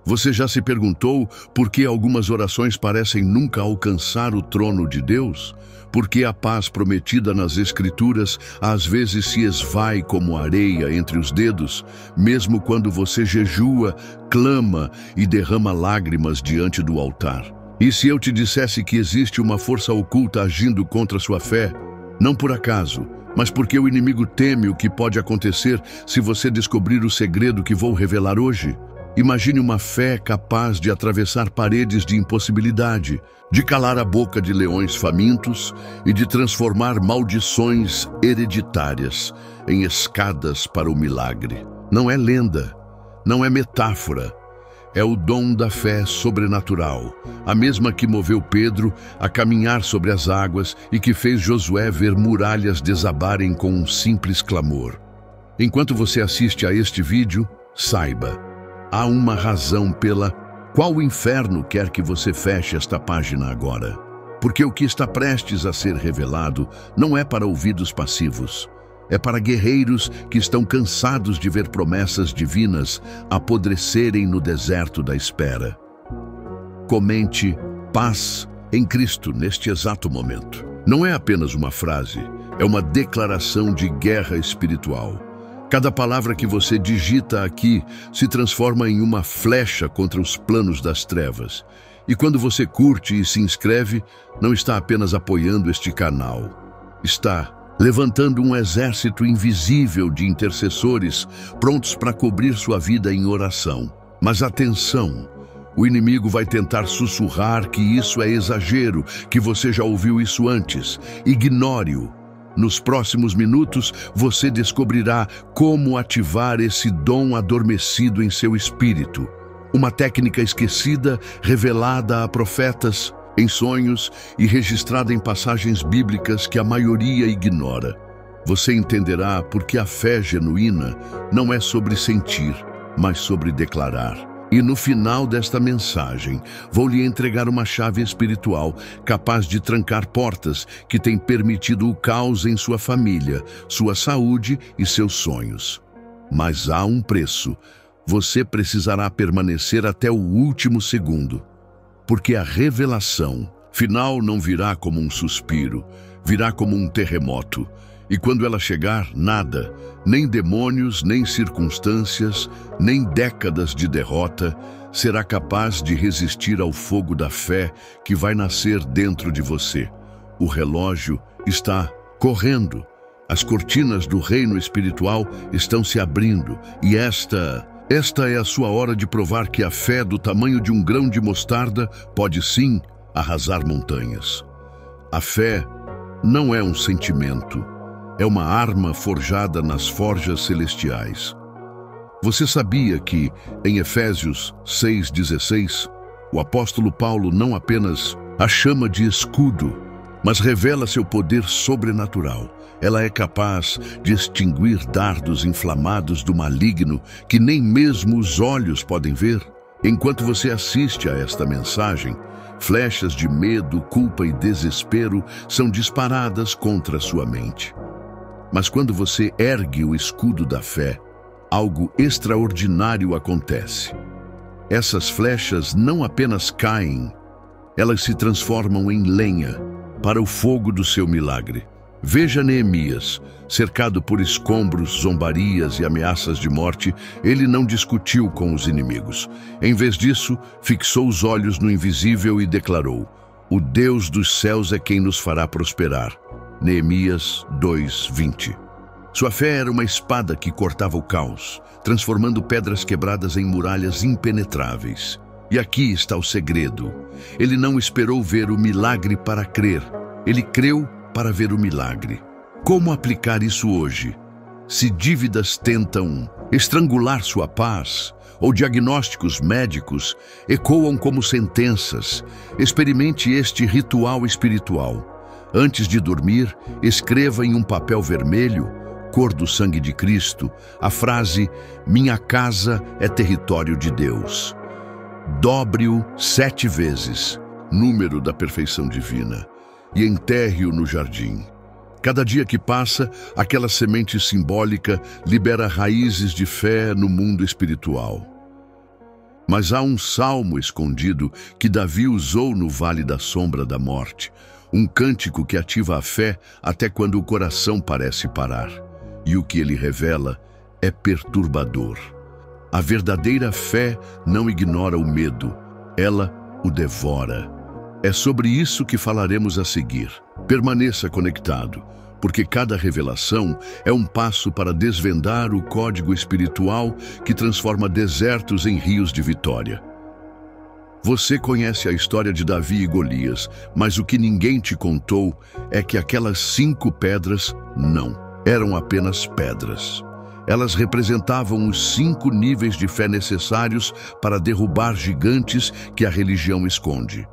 Você já se perguntou por que algumas orações parecem nunca alcançar o trono de Deus? Por que a paz prometida nas Escrituras às vezes se esvai como areia entre os dedos, mesmo quando você jejua, clama e derrama lágrimas diante do altar? E se eu te dissesse que existe uma força oculta agindo contra sua fé? Não por acaso, mas porque o inimigo teme o que pode acontecer se você descobrir o segredo que vou revelar hoje. Imagine uma fé capaz de atravessar paredes de impossibilidade, de calar a boca de leões famintos e de transformar maldições hereditárias em escadas para o milagre. Não é lenda, não é metáfora, é o dom da fé sobrenatural, a mesma que moveu Pedro a caminhar sobre as águas e que fez Josué ver muralhas desabarem com um simples clamor. Enquanto você assiste a este vídeo, saiba, há uma razão pela qual o inferno quer que você feche esta página agora. Porque o que está prestes a ser revelado não é para ouvidos passivos. É para guerreiros que estão cansados de ver promessas divinas apodrecerem no deserto da espera. Comente paz em Cristo neste exato momento. Não é apenas uma frase, é uma declaração de guerra espiritual. Cada palavra que você digita aqui se transforma em uma flecha contra os planos das trevas. E quando você curte e se inscreve, não está apenas apoiando este canal. Está levantando um exército invisível de intercessores prontos para cobrir sua vida em oração. Mas atenção! O inimigo vai tentar sussurrar que isso é exagero, que você já ouviu isso antes. Ignore-o. Nos próximos minutos, você descobrirá como ativar esse dom adormecido em seu espírito. Uma técnica esquecida, revelada a profetas, em sonhos e registrada em passagens bíblicas que a maioria ignora. Você entenderá porque a fé genuína não é sobre sentir, mas sobre declarar. E no final desta mensagem, vou lhe entregar uma chave espiritual capaz de trancar portas que têm permitido o caos em sua família, sua saúde e seus sonhos. Mas há um preço. Você precisará permanecer até o último segundo. Porque a revelação final não virá como um suspiro, virá como um terremoto. E quando ela chegar, nada, nem demônios, nem circunstâncias, nem décadas de derrota, será capaz de resistir ao fogo da fé que vai nascer dentro de você. O relógio está correndo. As cortinas do reino espiritual estão se abrindo. E esta é a sua hora de provar que a fé do tamanho de um grão de mostarda pode sim arrasar montanhas. A fé não é um sentimento. É uma arma forjada nas forjas celestiais. Você sabia que, em Efésios 6,16, o apóstolo Paulo não apenas a chama de escudo, mas revela seu poder sobrenatural. Ela é capaz de extinguir dardos inflamados do maligno que nem mesmo os olhos podem ver. Enquanto você assiste a esta mensagem, flechas de medo, culpa e desespero são disparadas contra sua mente. Mas quando você ergue o escudo da fé, algo extraordinário acontece. Essas flechas não apenas caem, elas se transformam em lenha para o fogo do seu milagre. Veja Neemias, cercado por escombros, zombarias e ameaças de morte, ele não discutiu com os inimigos. Em vez disso, fixou os olhos no invisível e declarou: "O Deus dos céus é quem nos fará prosperar." Neemias 2:20. Sua fé era uma espada que cortava o caos, transformando pedras quebradas em muralhas impenetráveis. E aqui está o segredo. Ele não esperou ver o milagre para crer. Ele creu para ver o milagre. Como aplicar isso hoje? Se dívidas tentam estrangular sua paz, ou diagnósticos médicos ecoam como sentenças, experimente este ritual espiritual. Antes de dormir, escreva em um papel vermelho, cor do sangue de Cristo, a frase: "Minha casa é território de Deus." Dobre-o 7 vezes, número da perfeição divina, e enterre-o no jardim. Cada dia que passa, aquela semente simbólica libera raízes de fé no mundo espiritual. Mas há um salmo escondido que Davi usou no vale da sombra da morte, um cântico que ativa a fé até quando o coração parece parar. E o que ele revela é perturbador. A verdadeira fé não ignora o medo, ela o devora. É sobre isso que falaremos a seguir. Permaneça conectado, porque cada revelação é um passo para desvendar o código espiritual que transforma desertos em rios de vitória. Você conhece a história de Davi e Golias, mas o que ninguém te contou é que aquelas 5 pedras não eram apenas pedras. Elas representavam os 5 níveis de fé necessários para derrubar gigantes que a religião esconde.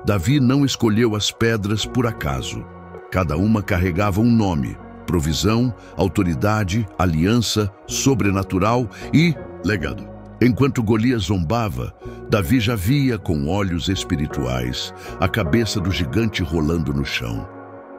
Davi não escolheu as pedras por acaso. Cada uma carregava um nome: provisão, autoridade, aliança, sobrenatural e legado. Enquanto Golias zombava, Davi já via com olhos espirituais a cabeça do gigante rolando no chão.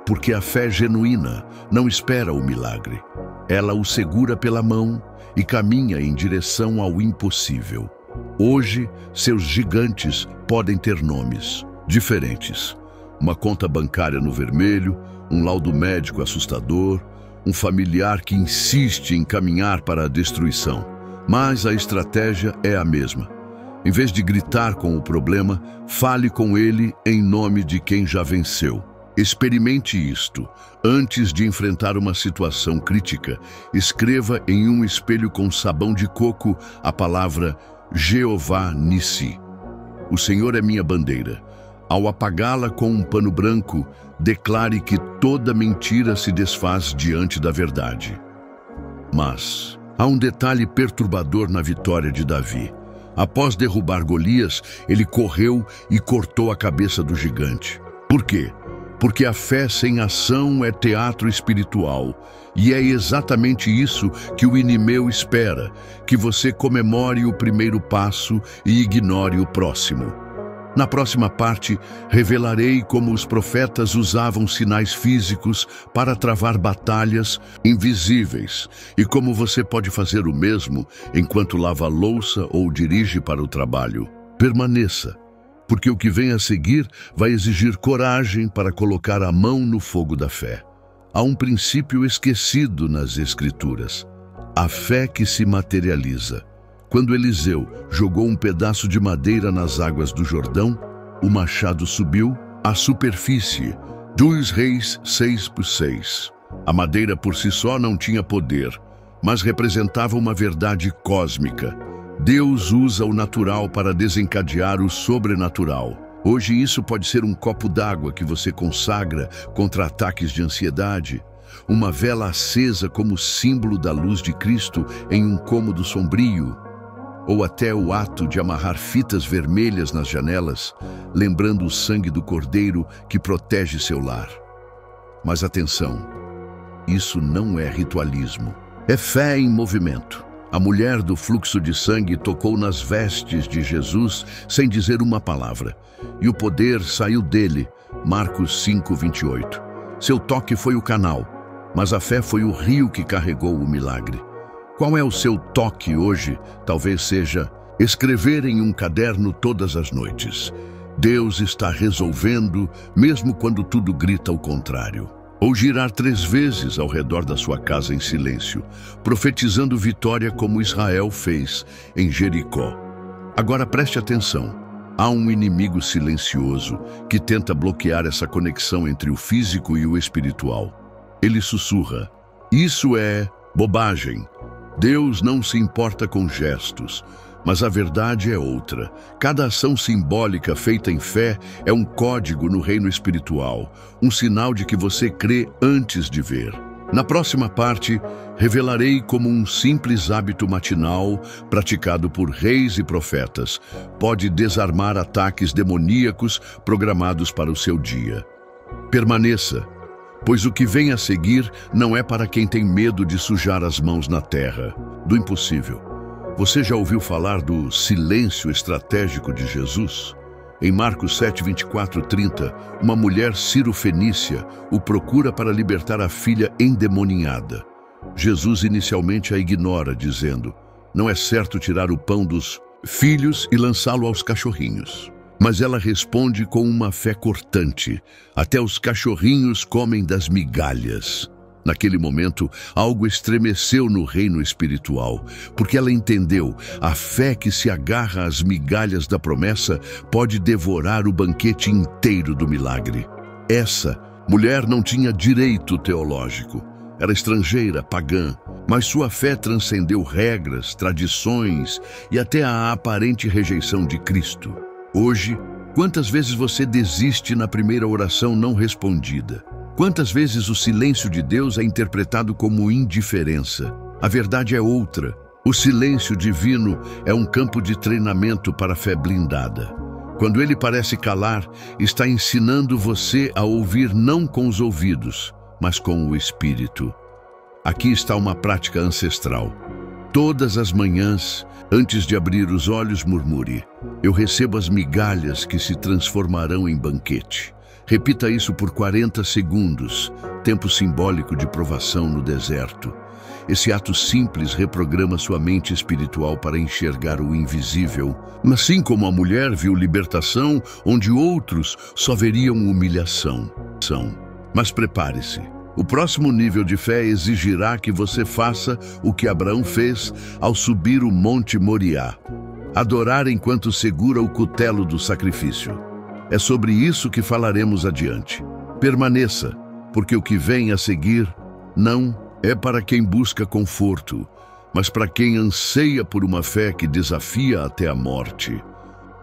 Porque a fé genuína não espera o milagre. Ela o segura pela mão e caminha em direção ao impossível. Hoje, seus gigantes podem ter nomes diferentes. Uma conta bancária no vermelho, um laudo médico assustador, um familiar que insiste em caminhar para a destruição. Mas a estratégia é a mesma. Em vez de gritar com o problema, fale com ele em nome de quem já venceu. Experimente isto. Antes de enfrentar uma situação crítica, escreva em um espelho com sabão de coco a palavra Jeová Nissi. O Senhor é minha bandeira. Ao apagá-la com um pano branco, declare que toda mentira se desfaz diante da verdade. Mas há um detalhe perturbador na vitória de Davi. Após derrubar Golias, ele correu e cortou a cabeça do gigante. Por quê? Porque a fé sem ação é teatro espiritual. E é exatamente isso que o inimigo espera, que você comemore o primeiro passo e ignore o próximo. Na próxima parte, revelarei como os profetas usavam sinais físicos para travar batalhas invisíveis e como você pode fazer o mesmo enquanto lava a louça ou dirige para o trabalho. Permaneça, porque o que vem a seguir vai exigir coragem para colocar a mão no fogo da fé. Há um princípio esquecido nas Escrituras: a fé que se materializa. Quando Eliseu jogou um pedaço de madeira nas águas do Jordão, o machado subiu à superfície. 2 Reis 6:6. A madeira por si só não tinha poder, mas representava uma verdade cósmica. Deus usa o natural para desencadear o sobrenatural. Hoje isso pode ser um copo d'água que você consagra contra ataques de ansiedade, uma vela acesa como símbolo da luz de Cristo em um cômodo sombrio, ou até o ato de amarrar fitas vermelhas nas janelas, lembrando o sangue do Cordeiro que protege seu lar. Mas atenção, isso não é ritualismo, é fé em movimento. A mulher do fluxo de sangue tocou nas vestes de Jesus sem dizer uma palavra, e o poder saiu dele. Marcos 5:28. Seu toque foi o canal, mas a fé foi o rio que carregou o milagre. Qual é o seu toque hoje? Talvez seja escrever em um caderno todas as noites: Deus está resolvendo, mesmo quando tudo grita o contrário. Ou girar 3 vezes ao redor da sua casa em silêncio, profetizando vitória como Israel fez em Jericó. Agora preste atenção. Há um inimigo silencioso que tenta bloquear essa conexão entre o físico e o espiritual. Ele sussurra: isso é bobagem. Deus não se importa com gestos, mas a verdade é outra. Cada ação simbólica feita em fé é um código no reino espiritual, um sinal de que você crê antes de ver. Na próxima parte, revelarei como um simples hábito matinal, praticado por reis e profetas, pode desarmar ataques demoníacos programados para o seu dia. Permaneça, pois o que vem a seguir não é para quem tem medo de sujar as mãos na terra, do impossível. Você já ouviu falar do silêncio estratégico de Jesus? Em Marcos 7:24-30, uma mulher cirofenícia o procura para libertar a filha endemoniada. Jesus inicialmente a ignora, dizendo: não é certo tirar o pão dos filhos e lançá-lo aos cachorrinhos. Mas ela responde com uma fé cortante. Até os cachorrinhos comem das migalhas. Naquele momento, algo estremeceu no reino espiritual, porque ela entendeu: a fé que se agarra às migalhas da promessa pode devorar o banquete inteiro do milagre. Essa mulher não tinha direito teológico. Era estrangeira, pagã, mas sua fé transcendeu regras, tradições e até a aparente rejeição de Cristo. Hoje, quantas vezes você desiste na primeira oração não respondida? Quantas vezes o silêncio de Deus é interpretado como indiferença? A verdade é outra. O silêncio divino é um campo de treinamento para a fé blindada. Quando ele parece calar, está ensinando você a ouvir não com os ouvidos, mas com o Espírito. Aqui está uma prática ancestral. Todas as manhãs, antes de abrir os olhos, murmure: eu recebo as migalhas que se transformarão em banquete. Repita isso por 40 segundos, tempo simbólico de provação no deserto. Esse ato simples reprograma sua mente espiritual para enxergar o invisível. Assim como a mulher viu libertação, onde outros só veriam humilhação. Mas prepare-se. O próximo nível de fé exigirá que você faça o que Abraão fez ao subir o Monte Moriá: adorar enquanto segura o cutelo do sacrifício. É sobre isso que falaremos adiante. Permaneça, porque o que vem a seguir não é para quem busca conforto, mas para quem anseia por uma fé que desafia até a morte.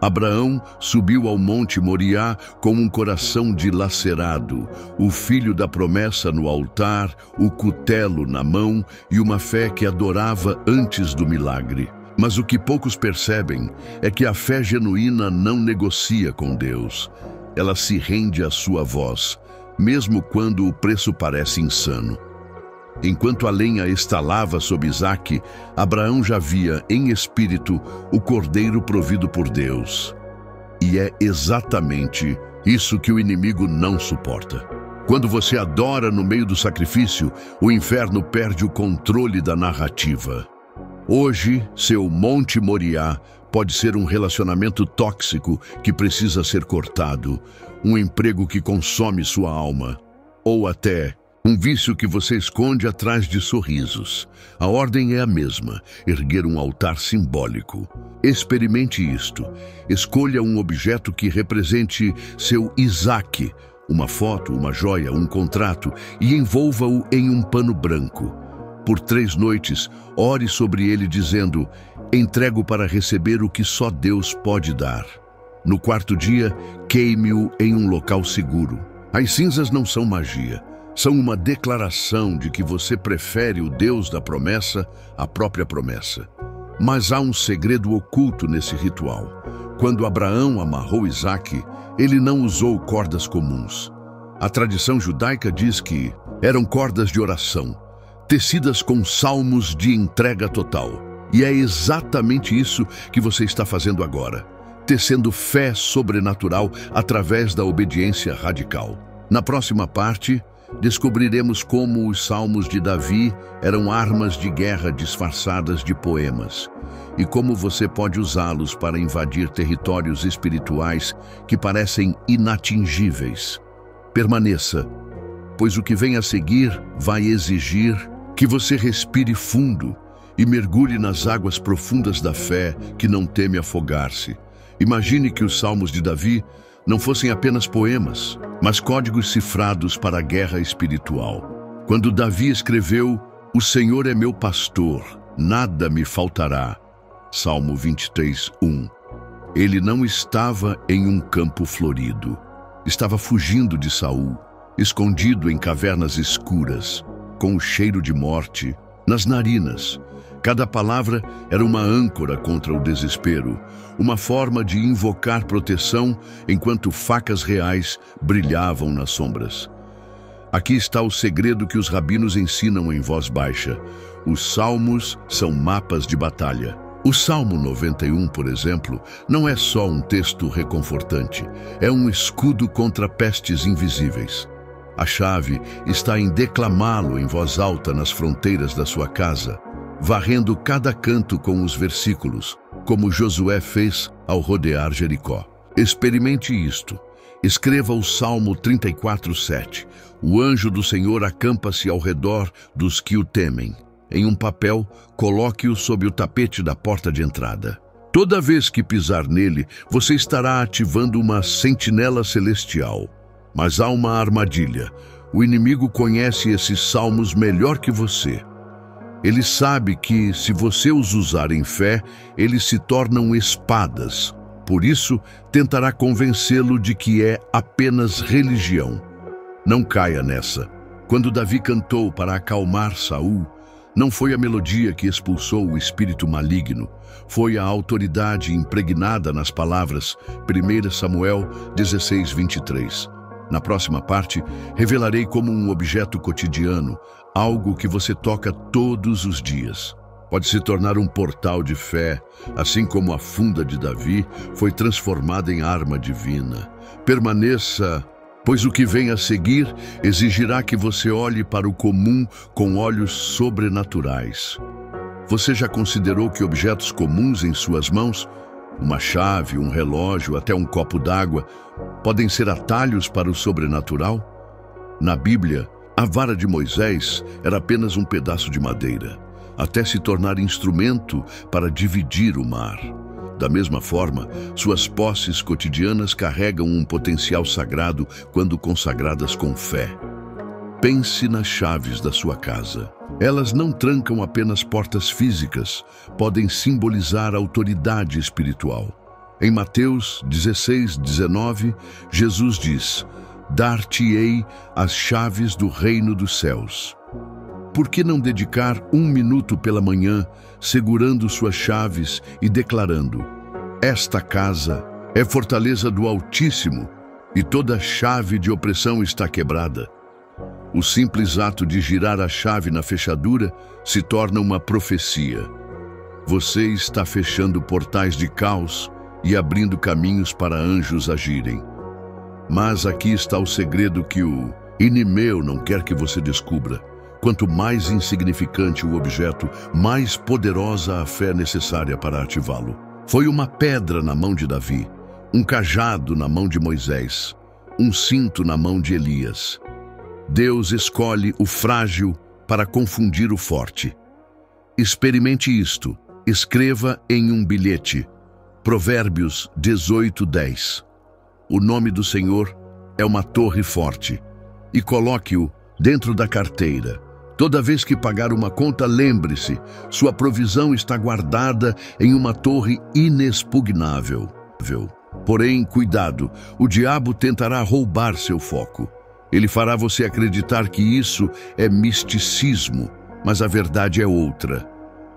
Abraão subiu ao Monte Moriá com um coração dilacerado, o filho da promessa no altar, o cutelo na mão e uma fé que adorava antes do milagre. Mas o que poucos percebem é que a fé genuína não negocia com Deus. Ela se rende à sua voz, mesmo quando o preço parece insano. Enquanto a lenha estalava sob Isaque, Abraão já via em espírito o cordeiro provido por Deus. E é exatamente isso que o inimigo não suporta. Quando você adora no meio do sacrifício, o inferno perde o controle da narrativa. Hoje, seu Monte Moriá pode ser um relacionamento tóxico que precisa ser cortado, um emprego que consome sua alma, ou até um vício que você esconde atrás de sorrisos. A ordem é a mesma: erguer um altar simbólico. Experimente isto. Escolha um objeto que represente seu Isaque, uma foto, uma joia, um contrato, e envolva-o em um pano branco. Por 3 noites, ore sobre ele dizendo: entrego para receber o que só Deus pode dar. No 4º dia, queime-o em um local seguro. As cinzas não são magia. São uma declaração de que você prefere o Deus da promessa à própria promessa. Mas há um segredo oculto nesse ritual. Quando Abraão amarrou Isaque, ele não usou cordas comuns. A tradição judaica diz que eram cordas de oração, tecidas com salmos de entrega total. E é exatamente isso que você está fazendo agora, tecendo fé sobrenatural através da obediência radical. Na próxima parte, descobriremos como os salmos de Davi eram armas de guerra disfarçadas de poemas, e como você pode usá-los para invadir territórios espirituais que parecem inatingíveis. Permaneça, pois o que vem a seguir vai exigir que você respire fundo e mergulhe nas águas profundas da fé que não teme afogar-se. Imagine que os salmos de Davi não fossem apenas poemas, mas códigos cifrados para a guerra espiritual. Quando Davi escreveu: "O Senhor é meu pastor, nada me faltará", Salmo 23:1, ele não estava em um campo florido. Estava fugindo de Saul, escondido em cavernas escuras, com o cheiro de morte nas narinas. Cada palavra era uma âncora contra o desespero, uma forma de invocar proteção enquanto facas reais brilhavam nas sombras. Aqui está o segredo que os rabinos ensinam em voz baixa. Os salmos são mapas de batalha. O Salmo 91, por exemplo, não é só um texto reconfortante, é um escudo contra pestes invisíveis. A chave está em declamá-lo em voz alta nas fronteiras da sua casa, varrendo cada canto com os versículos. como Josué fez ao rodear Jericó. Experimente isto. Escreva o Salmo 34:7. O anjo do Senhor acampa-se ao redor dos que o temem. Em um papel, coloque-o sob o tapete da porta de entrada. Toda vez que pisar nele, você estará ativando uma sentinela celestial. Mas há uma armadilha. O inimigo conhece esses salmos melhor que você. Ele sabe que, se você os usar em fé, eles se tornam espadas. Por isso, tentará convencê-lo de que é apenas religião. Não caia nessa. Quando Davi cantou para acalmar Saul, não foi a melodia que expulsou o espírito maligno, foi a autoridade impregnada nas palavras 1 Samuel 16:23. Na próxima parte, revelarei como um objeto cotidiano, algo que você toca todos os dias. Pode se tornar um portal de fé, assim como a funda de Davi foi transformada em arma divina. Permaneça, pois o que vem a seguir exigirá que você olhe para o comum com olhos sobrenaturais. Você já considerou que objetos comuns em suas mãos, uma chave, um relógio, até um copo d'água, podem ser atalhos para o sobrenatural? Na Bíblia, a vara de Moisés era apenas um pedaço de madeira, até se tornar instrumento para dividir o mar. Da mesma forma, suas posses cotidianas carregam um potencial sagrado quando consagradas com fé. Pense nas chaves da sua casa. Elas não trancam apenas portas físicas, podem simbolizar autoridade espiritual. Em Mateus 16:19, Jesus diz: "Dar-te-ei as chaves do reino dos céus." Por que não dedicar 1 minuto pela manhã, segurando suas chaves e declarando: "Esta casa é fortaleza do Altíssimo e toda chave de opressão está quebrada"? O simples ato de girar a chave na fechadura se torna uma profecia. Você está fechando portais de caos e abrindo caminhos para anjos agirem. Mas aqui está o segredo que o inimigo não quer que você descubra. Quanto mais insignificante o objeto, mais poderosa a fé necessária para ativá-lo. Foi uma pedra na mão de Davi, um cajado na mão de Moisés, um cinto na mão de Elias. Deus escolhe o frágil para confundir o forte. Experimente isto. Escreva em um bilhete. Provérbios 18:10. O nome do Senhor é uma torre forte. E coloque-o dentro da carteira. Toda vez que pagar uma conta, lembre-se, sua provisão está guardada em uma torre inexpugnável. Porém, cuidado, o diabo tentará roubar seu foco. Ele fará você acreditar que isso é misticismo, mas a verdade é outra.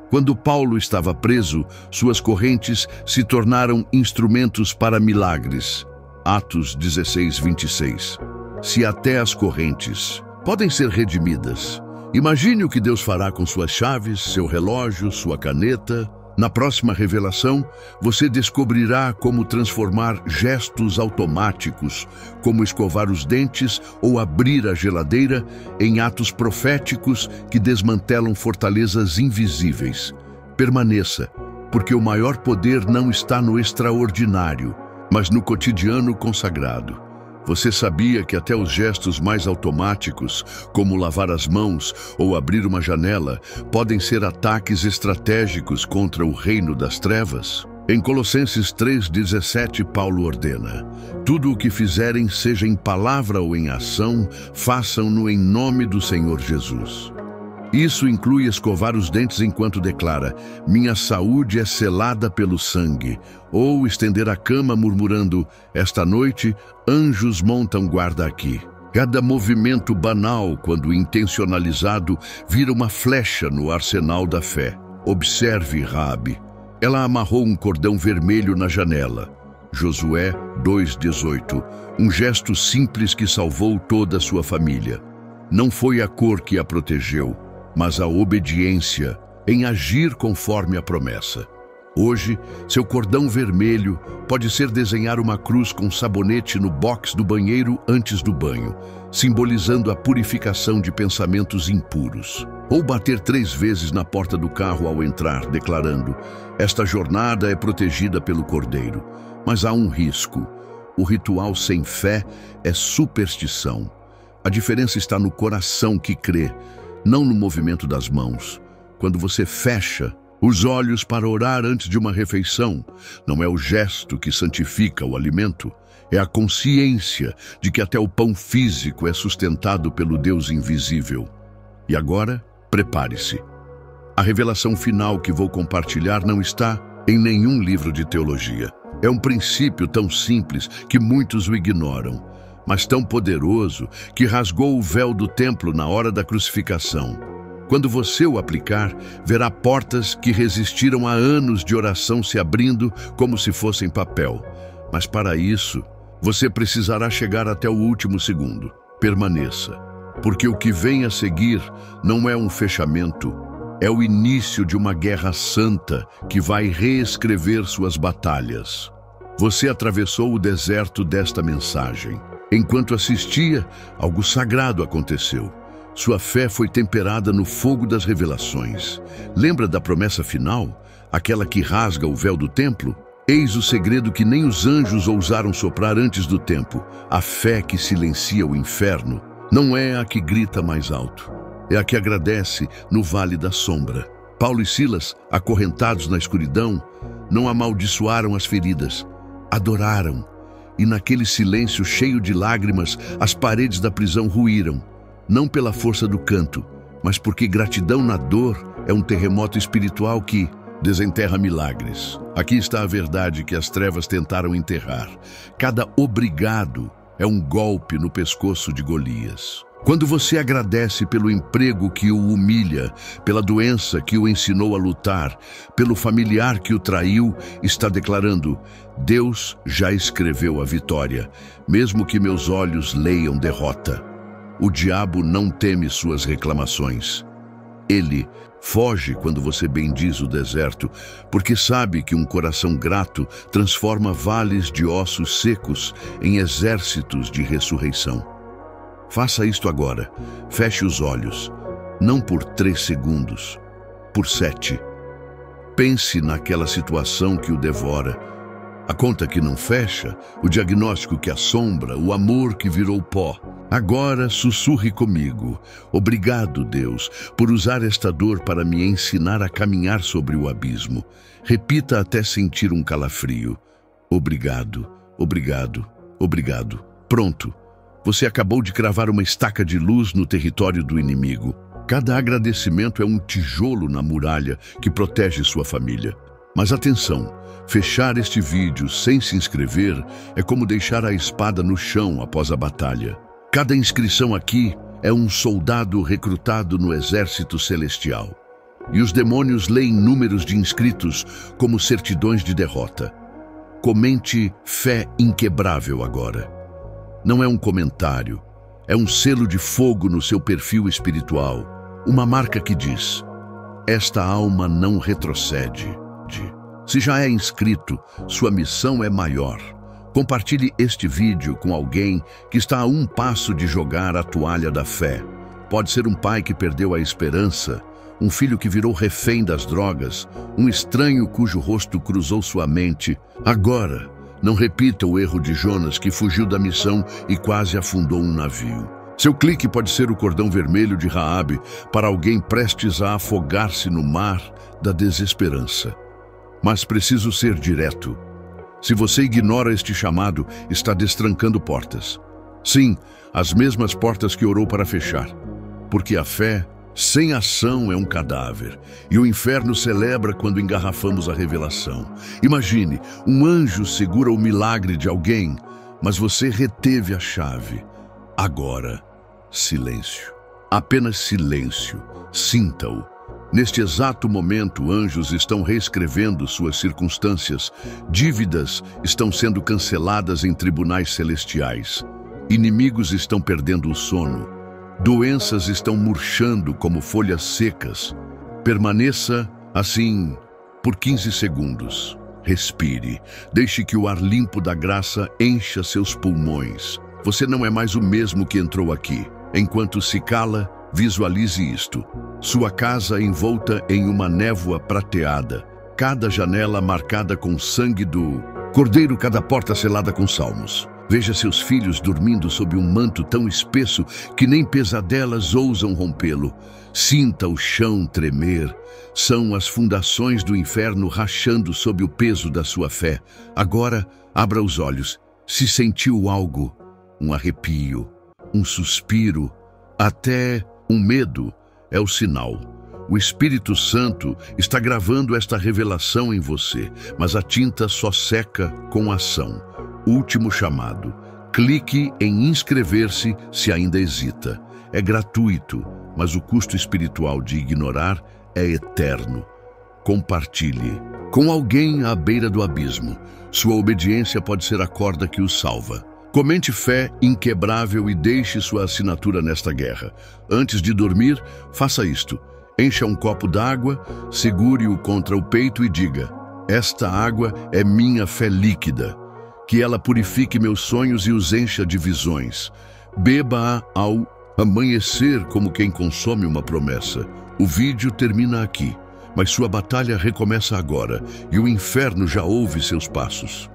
Quando Paulo estava preso, suas correntes se tornaram instrumentos para milagres. Atos 16:26. Se até as correntes podem ser redimidas, imagine o que Deus fará com suas chaves, seu relógio, sua caneta. Na próxima revelação, você descobrirá como transformar gestos automáticos, como escovar os dentes ou abrir a geladeira, em atos proféticos que desmantelam fortalezas invisíveis. Permaneça, porque o maior poder não está no extraordinário, mas no cotidiano consagrado. Você sabia que até os gestos mais automáticos, como lavar as mãos ou abrir uma janela, podem ser ataques estratégicos contra o reino das trevas? Em Colossenses 3:17, Paulo ordena: "Tudo o que fizerem, seja em palavra ou em ação, façam-no em nome do Senhor Jesus." Isso inclui escovar os dentes enquanto declara: "Minha saúde é selada pelo sangue", ou estender a cama murmurando: "Esta noite, anjos montam guarda aqui." Cada movimento banal, quando intencionalizado, vira uma flecha no arsenal da fé. Observe Raabe. Ela amarrou um cordão vermelho na janela. Josué 2:18. Um gesto simples que salvou toda a sua família. Não foi a cor que a protegeu, mas a obediência em agir conforme a promessa. Hoje, seu cordão vermelho pode ser desenhar uma cruz com sabonete no box do banheiro antes do banho, simbolizando a purificação de pensamentos impuros. Ou bater 3 vezes na porta do carro ao entrar, declarando: esta jornada é protegida pelo Cordeiro. Mas há um risco. O ritual sem fé é superstição. A diferença está no coração que crê, não no movimento das mãos. Quando você fecha os olhos para orar antes de uma refeição, não é o gesto que santifica o alimento, é a consciência de que até o pão físico é sustentado pelo Deus invisível. E agora, prepare-se. A revelação final que vou compartilhar não está em nenhum livro de teologia. É um princípio tão simples que muitos o ignoram, mas tão poderoso que rasgou o véu do templo na hora da crucificação. Quando você o aplicar, verá portas que resistiram a anos de oração se abrindo como se fossem papel. Mas para isso, você precisará chegar até o último segundo. Permaneça, porque o que vem a seguir não é um fechamento, é o início de uma guerra santa que vai reescrever suas batalhas. Você atravessou o deserto desta mensagem. Enquanto assistia, algo sagrado aconteceu. Sua fé foi temperada no fogo das revelações. Lembra da promessa final? Aquela que rasga o véu do templo? Eis o segredo que nem os anjos ousaram soprar antes do tempo. A fé que silencia o inferno não é a que grita mais alto. É a que agradece no vale da sombra. Paulo e Silas, acorrentados na escuridão, não amaldiçoaram as feridas. Adoraram. E naquele silêncio cheio de lágrimas, as paredes da prisão ruíram. Não pela força do canto, mas porque gratidão na dor é um terremoto espiritual que desenterra milagres. Aqui está a verdade que as trevas tentaram enterrar. Cada obrigado é um golpe no pescoço de Golias. Quando você agradece pelo emprego que o humilha, pela doença que o ensinou a lutar, pelo familiar que o traiu, está declarando: Deus já escreveu a vitória, mesmo que meus olhos leiam derrota. O diabo não teme suas reclamações. Ele foge quando você bendiz o deserto, porque sabe que um coração grato transforma vales de ossos secos em exércitos de ressurreição. Faça isto agora. Feche os olhos, não por 3 segundos, por 7. Pense naquela situação que o devora, a conta que não fecha, o diagnóstico que assombra, o amor que virou pó. Agora sussurre comigo: obrigado, Deus, por usar esta dor para me ensinar a caminhar sobre o abismo. Repita até sentir um calafrio. Obrigado, obrigado, obrigado. Pronto. Você acabou de cravar uma estaca de luz no território do inimigo. Cada agradecimento é um tijolo na muralha que protege sua família. Mas atenção, fechar este vídeo sem se inscrever é como deixar a espada no chão após a batalha. Cada inscrição aqui é um soldado recrutado no exército celestial. E os demônios leem números de inscritos como certidões de derrota. Comente fé inquebrável agora. Não é um comentário, é um selo de fogo no seu perfil espiritual. Uma marca que diz: esta alma não retrocede. Se já é inscrito, sua missão é maior. Compartilhe este vídeo com alguém que está a um passo de jogar a toalha da fé. Pode ser um pai que perdeu a esperança, um filho que virou refém das drogas, um estranho cujo rosto cruzou sua mente. Agora, não repita o erro de Jonas, que fugiu da missão e quase afundou um navio. Seu clique pode ser o cordão vermelho de Raabe para alguém prestes a afogar-se no mar da desesperança. Mas preciso ser direto. Se você ignora este chamado, está destrancando portas. Sim, as mesmas portas que orou para fechar. Porque a fé, sem ação, é um cadáver. E o inferno celebra quando engarrafamos a revelação. Imagine, um anjo segura o milagre de alguém, mas você reteve a chave. Agora, silêncio. Apenas silêncio. Sinta-o. Neste exato momento, anjos estão reescrevendo suas circunstâncias. Dívidas estão sendo canceladas em tribunais celestiais. Inimigos estão perdendo o sono. Doenças estão murchando como folhas secas. Permaneça assim, por 15 segundos. Respire. Deixe que o ar limpo da graça encha seus pulmões. Você não é mais o mesmo que entrou aqui. Enquanto se cala, visualize isto. Sua casa envolta em uma névoa prateada. Cada janela marcada com sangue do Cordeiro, cada porta selada com salmos. Veja seus filhos dormindo sob um manto tão espesso que nem pesadelas ousam rompê-lo. Sinta o chão tremer. São as fundações do inferno rachando sob o peso da sua fé. Agora, abra os olhos. Se sentiu algo, um arrepio, um suspiro, até um medo, é o sinal. O Espírito Santo está gravando esta revelação em você, mas a tinta só seca com ação. Último chamado. Clique em inscrever-se se ainda hesita. É gratuito, mas o custo espiritual de ignorar é eterno. Compartilhe. Com alguém à beira do abismo, sua obediência pode ser a corda que o salva. Comente fé inquebrável e deixe sua assinatura nesta guerra. Antes de dormir, faça isto. Encha um copo d'água, segure-o contra o peito e diga: esta água é minha fé líquida. Que ela purifique meus sonhos e os encha de visões. Beba-a ao amanhecer como quem consome uma promessa. O vídeo termina aqui, mas sua batalha recomeça agora e o inferno já ouve seus passos.